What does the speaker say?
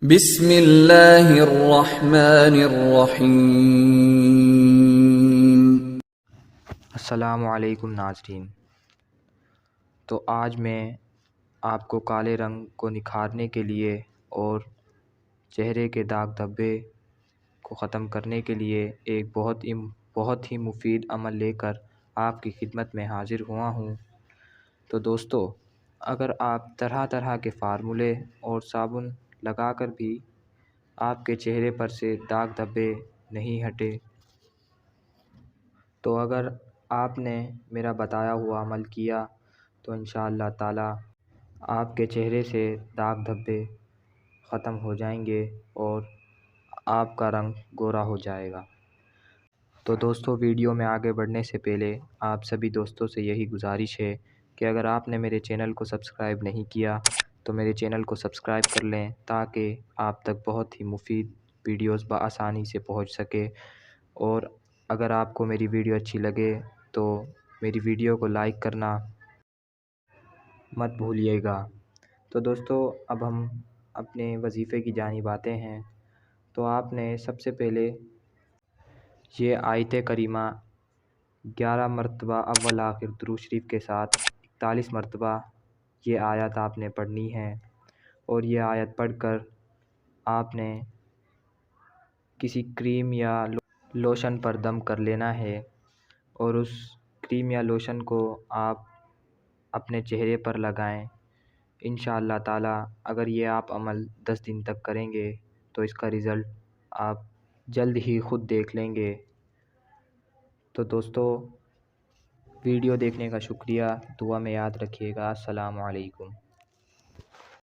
بسم اللہ الرحمن الرحیم۔ السلام علیکم ناظرین۔ تو آج میں آپ کو کالے رنگ کو نکھارنے کے لیے اور چہرے کے داغ دھبے کو ختم کرنے کے لیے ایک بہت ہی مفید عمل لے کر آپ کی خدمت میں حاضر ہوا ہوں۔ تو دوستو، اگر آپ طرح طرح کے فارمولے اور صابن لگا کر بھی آپ کے چہرے پر سے داغ دھبے نہیں ہٹے، تو اگر آپ نے میرا بتایا ہوا عمل کیا تو انشاءاللہ تعالی آپ کے چہرے سے داغ دھبے ختم ہو جائیں گے اور آپ کا رنگ گورا ہو جائے گا۔ تو دوستو، ویڈیو میں آگے بڑھنے سے پہلے آپ سبھی دوستوں سے یہی گزارش ہے کہ اگر آپ نے میرے چینل کو سبسکرائب نہیں کیا تو میرے چینل کو سبسکرائب کر لیں تاکہ آپ تک بہت ہی مفید ویڈیوز بآسانی سے پہنچ سکے۔ اور اگر آپ کو میری ویڈیو اچھی لگے تو میری ویڈیو کو لائک کرنا مت بھولیے گا۔ تو دوستو، اب ہم اپنے وظیفے کی جانب آتے ہیں۔ تو آپ نے سب سے پہلے یہ آیت کریمہ 11 مرتبہ اول آخر درود شریف کے ساتھ 41 مرتبہ یہ آیت آپ نے پڑھنی ہے، اور یہ آیت پڑھ کر آپ نے کسی کریم یا لوشن پر دم کر لینا ہے، اور اس کریم یا لوشن کو آپ اپنے چہرے پر لگائیں۔ انشاءاللہ تعالی اگر یہ آپ عمل 10 دن تک کریں گے تو اس کا رزلٹ آپ جلد ہی خود دیکھ لیں گے۔ تو دوستو، ویڈیو دیکھنے کا شکریہ، دعا میں یاد رکھیے گا۔ السلام علیکم۔